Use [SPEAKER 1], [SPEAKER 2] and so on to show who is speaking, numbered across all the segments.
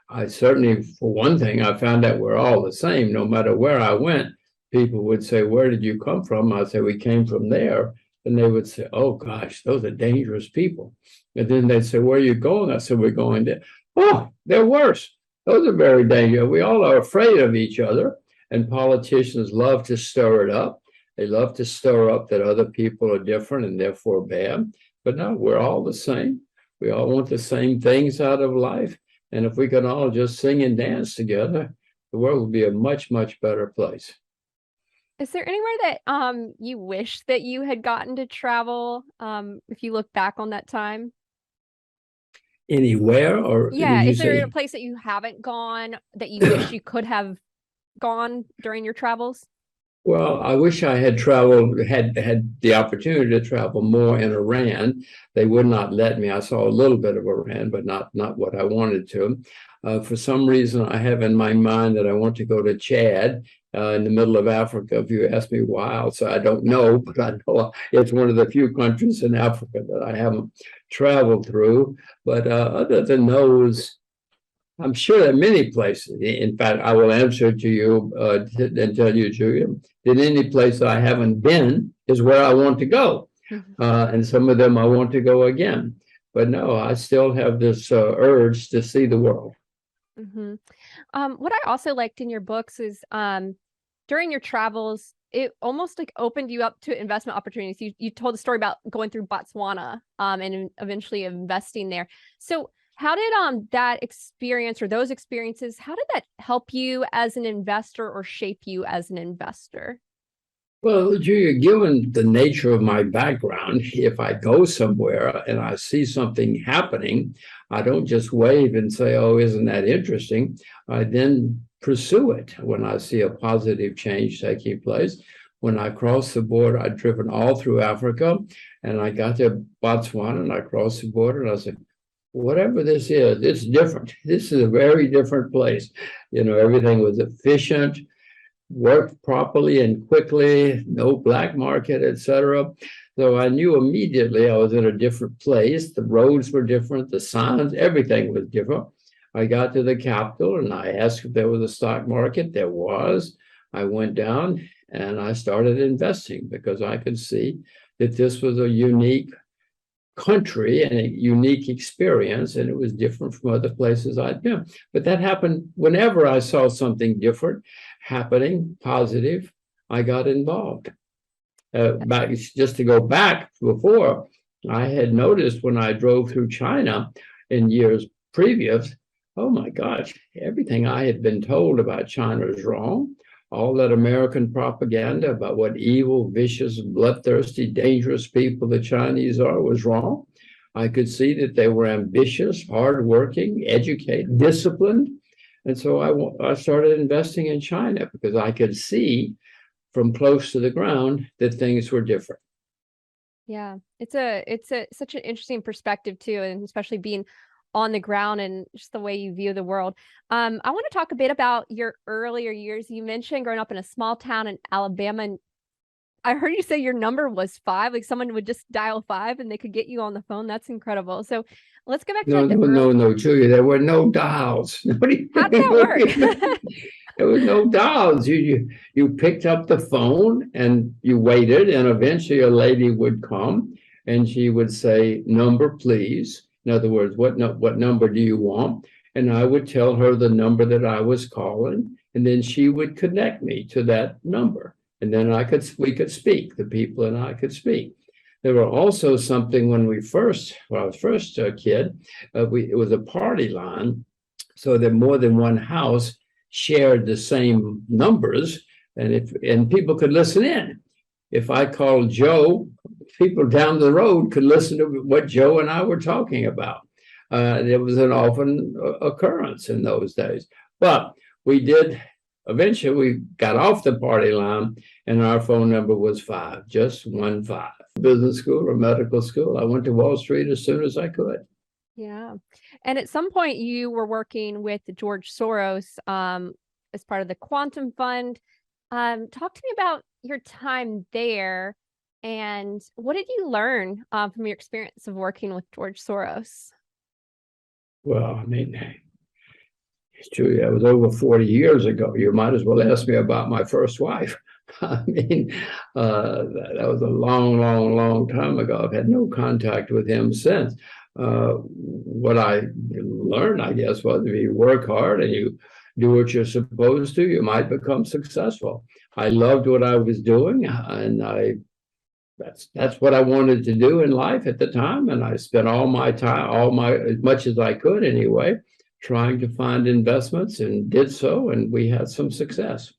[SPEAKER 1] I certainly, for one thing, I found that we're all the same. No matter where I went, people would say, "Where did you come from?" I'd say, "We came from there." And they would say, "Oh gosh, those are dangerous people." And then they'd say, "Where are you going?" I said, "We're going to." "Oh, they're worse. Those are very dangerous." We all are afraid of each other, and politicians love to stir it up. They love to stir up that other people are different and therefore bad. But no, we're all the same. We all want the same things out of life. And if we could all just sing and dance together, the world would be a much, much better place.
[SPEAKER 2] Is there anywhere that you wish that you had gotten to travel if you look back on that time?
[SPEAKER 1] Anywhere, or did
[SPEAKER 2] Yeah,
[SPEAKER 1] you
[SPEAKER 2] is there a
[SPEAKER 1] say?
[SPEAKER 2] place that you haven't gone that you wish you could have gone during your travels?
[SPEAKER 1] Well, I wish I had traveled, had the opportunity to travel more in Iran. They would not let me. I saw a little bit of Iran, but not what I wanted to. For some reason, I have in my mind that I want to go to Chad in the middle of Africa. If you ask me why, I'll say I don't know, but I know it's one of the few countries in Africa that I haven't traveled through. But other than those, I'm sure there are many places. In fact, I will answer to you and tell you, Julia, that any place I haven't been is where I want to go. And some of them I want to go again. But no, I still have this urge to see the world.
[SPEAKER 2] Mm-hmm. What I also liked in your books is during your travels, it almost like opened you up to investment opportunities. You told a story about going through Botswana and eventually investing there. So how did that experience or those experiences, how did that help you as an investor or shape you as an investor?
[SPEAKER 1] Well, Julia, given the nature of my background, if I go somewhere and I see something happening, I don't just wave and say, "Oh, isn't that interesting?" I then pursue it when I see a positive change taking place. When I crossed the border, I'd driven all through Africa and I got to Botswana and I crossed the border and I said, "Whatever this is, it's different. This is a very different place." Everything was efficient, worked properly and quickly, no black market, etc. So I knew immediately I was in a different place. The roads were different, the signs, everything was different. I got to the capital and I asked if there was a stock market. There was. I went down and I started investing because I could see that this was a unique country and a unique experience, and it was different from other places I'd been. But that happened whenever I saw something different happening, positive, I got involved. Back just to go back before, I had noticed when I drove through China in years previous, oh my gosh, everything I had been told about China is wrong. All that American propaganda about what evil, vicious, bloodthirsty, dangerous people the Chinese are was wrong. I could see that they were ambitious, hardworking, educated, disciplined. And so I started investing in China because I could see from close to the ground that things were different.
[SPEAKER 2] Yeah, it's a such an interesting perspective too, and especially being on the ground and just the way you view the world. I want to talk a bit about your earlier years. You mentioned growing up in a small town in Alabama, and I heard you say your number was five, like someone would just dial five and they could get you on the phone. That's incredible. So let's go back to
[SPEAKER 1] No,
[SPEAKER 2] like the
[SPEAKER 1] no,
[SPEAKER 2] early.
[SPEAKER 1] no, no, Julia. There were no dials. Nobody.
[SPEAKER 2] How did that work?
[SPEAKER 1] There was no dials. You picked up the phone and you waited, and eventually a lady would come and she would say, "Number, please." In other words, what number do you want? And I would tell her the number that I was calling, and then she would connect me to that number, and then we could speak. The people and I could speak. There were also something when I was first a kid, it was a party line, so that more than one house shared the same numbers, and people could listen in. If I called Joe, people down the road could listen to what Joe and I were talking about. It was an often occurrence in those days, but we did. Eventually, we got off the party line, and our phone number was five, just 1 5. Business school or medical school. I went to Wall Street as soon as I could.
[SPEAKER 2] Yeah. And at some point you were working with George Soros as part of the Quantum Fund. Talk to me about your time there and what did you learn from your experience of working with George Soros?
[SPEAKER 1] Well, I mean, True, that was over 40 years ago. You might as well ask me about my first wife. I mean, that was a long, long, long time ago. I've had no contact with him since. What I learned, I guess, was if you work hard and you do what you're supposed to, you might become successful. I loved what I was doing, and that's what I wanted to do in life at the time. And I spent all my time, as much as I could anyway, trying to find investments, and did so, and we had some success.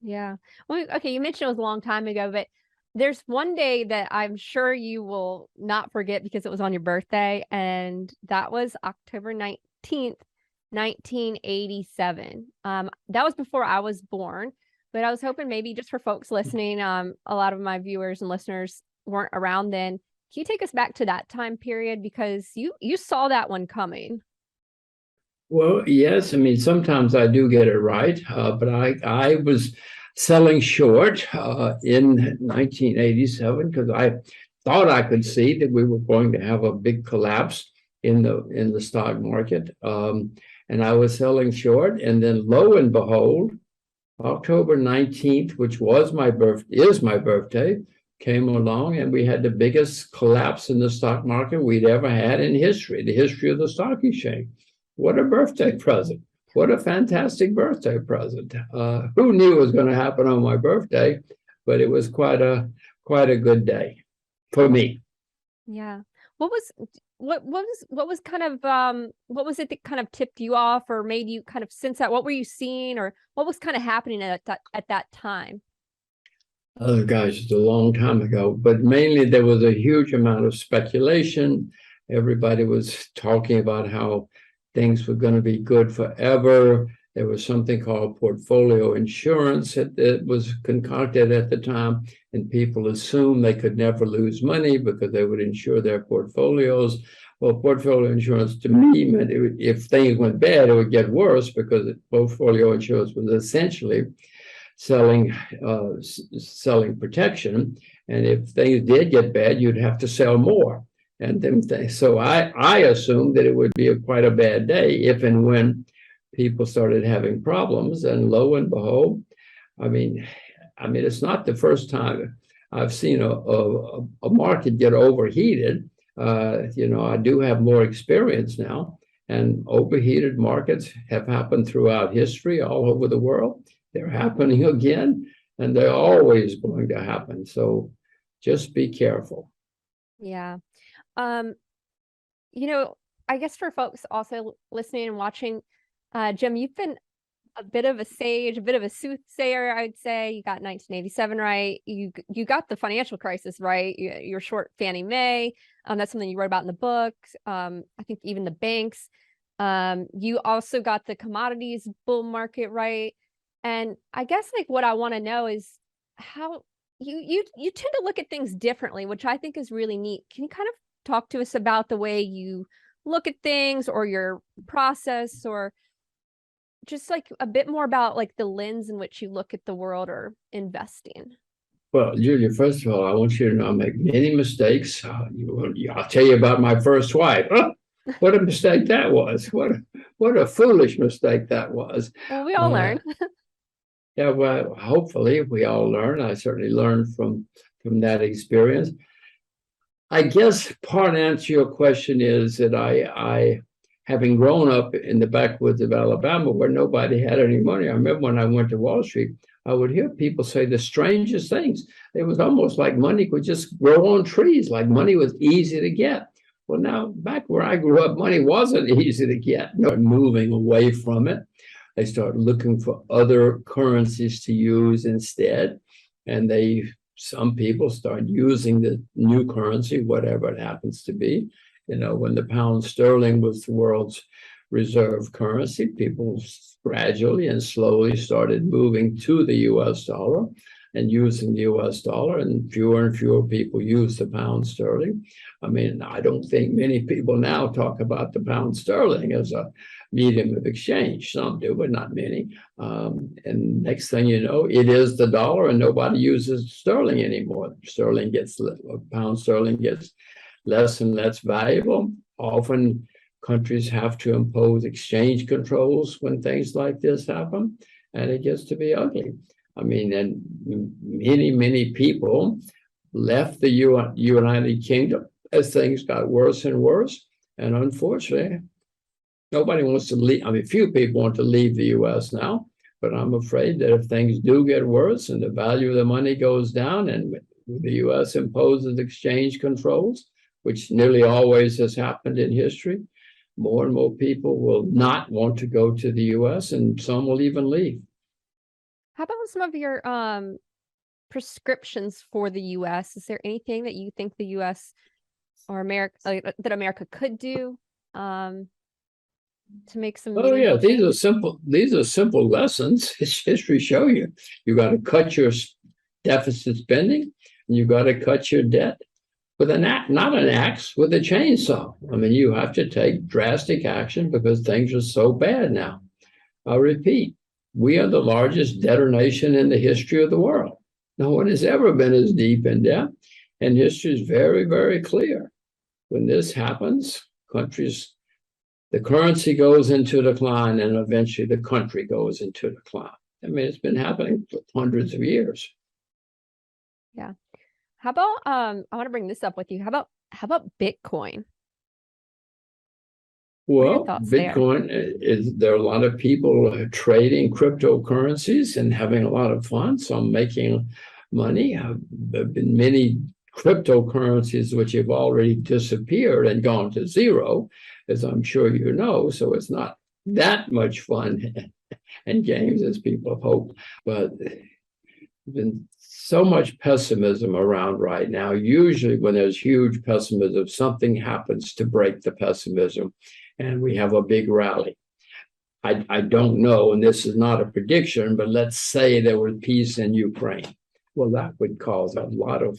[SPEAKER 2] Yeah. Well, okay, you mentioned it was a long time ago, but there's one day that I'm sure you will not forget because it was on your birthday, and that was October 19th, 1987. That was before I was born, but I was hoping maybe just for folks listening, a lot of my viewers and listeners weren't around then. Can you take us back to that time period, because you saw that one coming?
[SPEAKER 1] Well, yes. I mean, sometimes I do get it right, but I was selling short in 1987 because I thought I could see that we were going to have a big collapse in the stock market, and I was selling short. And then, lo and behold, October 19th, which is my birthday, came along, and we had the biggest collapse in the stock market we'd ever had in history, the history of the stock exchange. What a birthday present. What a fantastic birthday present. Who knew it was going to happen on my birthday? But it was quite a good day for me.
[SPEAKER 2] Yeah. What was kind of what was it that kind of tipped you off or made you kind of sense that? What were you seeing, or what was kind of happening at that time?
[SPEAKER 1] Oh gosh, it's a long time ago, but mainly there was a huge amount of speculation. Everybody was talking about how things were going to be good forever. There was something called portfolio insurance that was concocted at the time, and people assumed they could never lose money because they would insure their portfolios. Well, portfolio insurance to me meant if things went bad, it would get worse, because portfolio insurance was essentially selling protection, and if things did get bad, you'd have to sell more. And then so I assumed that it would be quite a bad day if and when people started having problems. And lo and behold, I mean, it's not the first time I've seen a market get overheated. I do have more experience now, and overheated markets have happened throughout history all over the world. They're happening again, and they're always going to happen. So just be careful.
[SPEAKER 2] Yeah. Um, I guess for folks also listening and watching, Jim, you've been a bit of a sage, a bit of a soothsayer, I would say. You got 1987 right. You got the financial crisis right. You're short Fannie Mae. That's something you wrote about in the book. I think even the banks. You also got the commodities bull market right. And I guess like what I want to know is how you tend to look at things differently, which I think is really neat. Can you kind of talk to us about the way you look at things, or your process, or just like a bit more about like the lens in which you look at the world or investing?
[SPEAKER 1] Well, Julia, first of all, I want you to know I make many mistakes. I'll tell you about my first wife. Oh, what a mistake that was. What a foolish mistake that was.
[SPEAKER 2] Well, we all learn.
[SPEAKER 1] Yeah, well, hopefully we all learn. I certainly learned from that experience. I guess part answer to your question is that I having grown up in the backwoods of Alabama where nobody had any money. I remember when I went to Wall Street, I would hear people say the strangest things. It was almost like money could just grow on trees, like money was easy to get. Well, now back where I grew up, money wasn't easy to get. Moving away from it. They start looking for other currencies to use instead. And some people start using the new currency, whatever it happens to be. When the pound sterling was the world's reserve currency, people gradually and slowly started moving to the US dollar and using the US dollar, and fewer people use the pound sterling. I don't think many people now talk about the pound sterling as a medium of exchange. Some do, but not many. And next thing you know, it is the dollar, and nobody uses sterling anymore. Pound sterling gets less and less valuable. Often countries have to impose exchange controls when things like this happen, and it gets to be ugly. I mean, and many people left the United Kingdom as things got worse and worse. And unfortunately, nobody wants to leave. I mean, few people want to leave the US now, but I'm afraid that if things do get worse and the value of the money goes down and the US imposes exchange controls, which nearly always has happened in history, more and more people will not want to go to the US, and some will even leave.
[SPEAKER 2] How about some of your prescriptions for the US? Is there anything that you think the US or America that America could do to make some
[SPEAKER 1] Oh yeah,
[SPEAKER 2] meaningful change?
[SPEAKER 1] these are simple lessons. History show you. You got to cut your deficit spending, and you got to cut your debt with an axe, not an axe, with a chainsaw. I mean, you have to take drastic action because things are so bad now. I'll repeat, we are the largest debtor nation in the history of the world. No one has ever been as deep in debt, and history is very, very clear. When this happens, the currency goes into decline, and eventually the country goes into decline. I mean, it's been happening for hundreds of years.
[SPEAKER 2] Yeah. How about I want to bring this up with you. How about Bitcoin? What are your
[SPEAKER 1] Well,
[SPEAKER 2] thoughts there?
[SPEAKER 1] Bitcoin there are a lot of people trading cryptocurrencies and having a lot of fun. Some making money. There have been many cryptocurrencies which have already disappeared and gone to zero, as I'm sure you know. So it's not that much fun and games as people hope. But there's been so much pessimism around right now. Usually when there's huge pessimism, something happens to break the pessimism, and we have a big rally. I don't know, and this is not a prediction, but let's say there were peace in Ukraine. Well, that would cause a lot of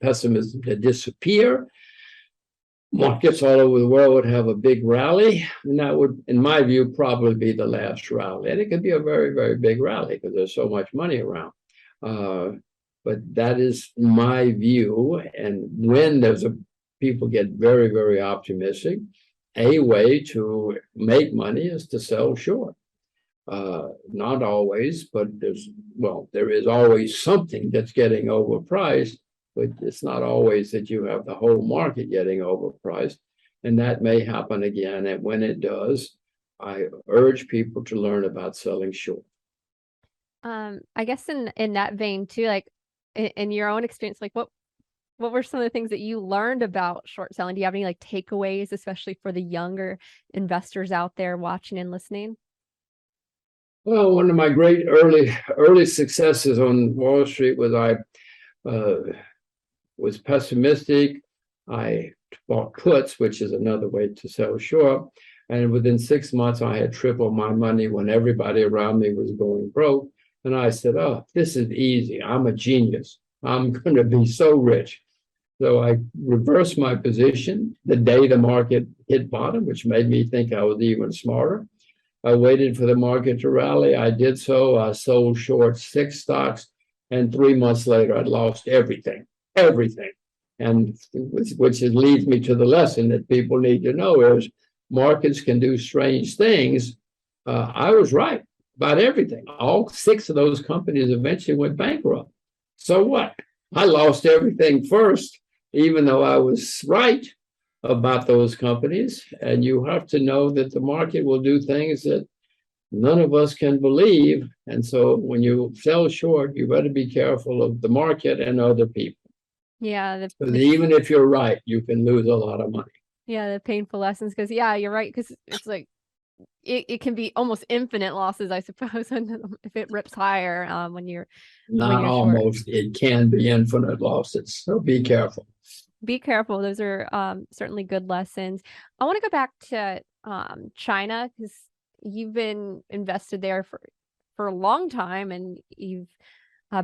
[SPEAKER 1] pessimism to disappear. Markets all over the world would have a big rally, and that would, in my view, probably be the last rally. And it could be a very, very big rally because there's so much money around. But that is my view. And when people get very, very optimistic, a way to make money is to sell short. Not always, but there is always something that's getting overpriced, but it's not always that you have the whole market getting overpriced. And that may happen again. And when it does, I urge people to learn about selling short.
[SPEAKER 2] I guess in that vein too, like in your own experience, like what were some of the things that you learned about short selling? Do you have any like takeaways, especially for the younger investors out there watching and listening?
[SPEAKER 1] Well, one of my great early successes on Wall Street was I was pessimistic. I bought puts, which is another way to sell short. And within 6 months, I had tripled my money when everybody around me was going broke. And I said, oh, this is easy. I'm a genius. I'm going to be so rich. So I reversed my position the day the market hit bottom, which made me think I was even smarter. I waited for the market to rally. I did so. I sold short 6 stocks. And 3 months later, I'd lost everything. And which leads me to the lesson that people need to know is markets can do strange things. I was right about everything. All 6 of those companies eventually went bankrupt. So what? I lost everything first, even though I was right about those companies. And you have to know that the market will do things that none of us can believe. And so when you sell short, you better be careful of the market and other people.
[SPEAKER 2] Yeah,
[SPEAKER 1] Even if you're right, you can lose a lot of money.
[SPEAKER 2] Yeah, the painful lessons. Because yeah, you're right. Because it's like it can be almost infinite losses, I suppose, if it rips higher when you're
[SPEAKER 1] Not almost. Short. It can be infinite losses. So be careful.
[SPEAKER 2] Be careful. Those are certainly good lessons. I want to go back to China because you've been invested there for a long time, and you've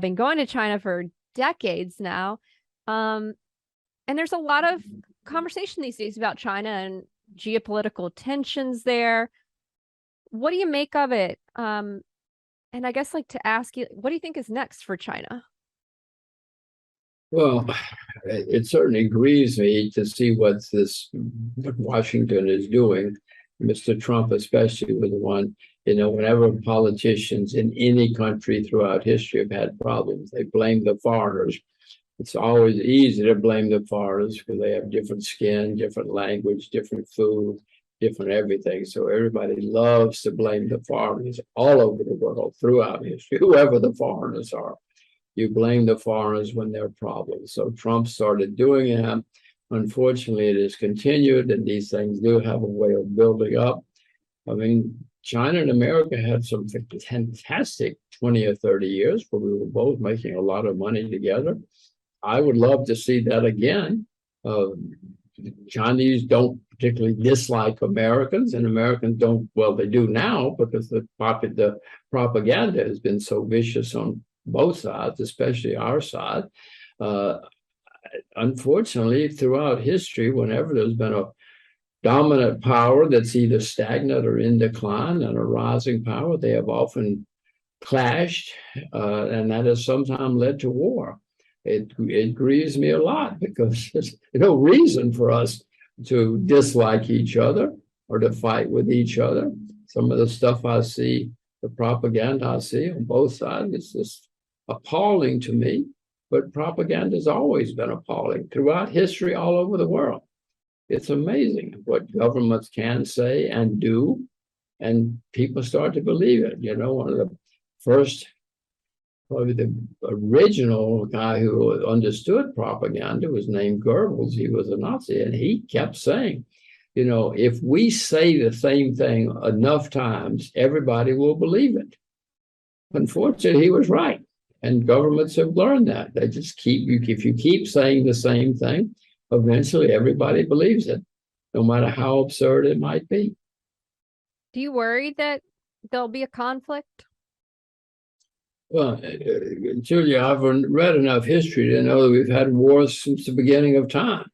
[SPEAKER 2] been going to China for decades now. And there's a lot of conversation these days about China and geopolitical tensions there. What do you make of it? And I guess like to ask you, what do you think is next for China?
[SPEAKER 1] Well, it certainly grieves me to see what Washington is doing. Mr. Trump, especially, was the one, whenever politicians in any country throughout history have had problems, they blame the foreigners. It's always easy to blame the foreigners because they have different skin, different language, different food, different everything. So everybody loves to blame the foreigners all over the world throughout history, whoever the foreigners are. You blame the foreigners when there are problems. So Trump started doing it. Unfortunately, it has continued, and these things do have a way of building up. I mean, China and America had some fantastic 20 or 30 years where we were both making a lot of money together. I would love to see that again. Uh, Chinese don't particularly dislike Americans, and Americans don't, well, they do now because the propaganda has been so vicious on both sides, especially our side. Uh, Unfortunately, throughout history, whenever there's been a dominant power that's either stagnant or in decline and a rising power, they have often clashed, and that has sometimes led to war. It grieves me a lot because there's no reason for us to dislike each other or to fight with each other. Some of the stuff I see, the propaganda I see on both sides, is just appalling to me. But propaganda has always been appalling throughout history, all over the world. It's amazing what governments can say and do, and people start to believe it. One of the first, probably the original guy who understood propaganda was named Goebbels. He was a Nazi, and he kept saying, if we say the same thing enough times, everybody will believe it. Unfortunately, he was right. And governments have learned that. They just if you keep saying the same thing, eventually everybody believes it, no matter how absurd it might be.
[SPEAKER 2] Do you worry that there'll be a conflict?
[SPEAKER 1] Well, Julia, I've read enough history to know that we've had wars since the beginning of time.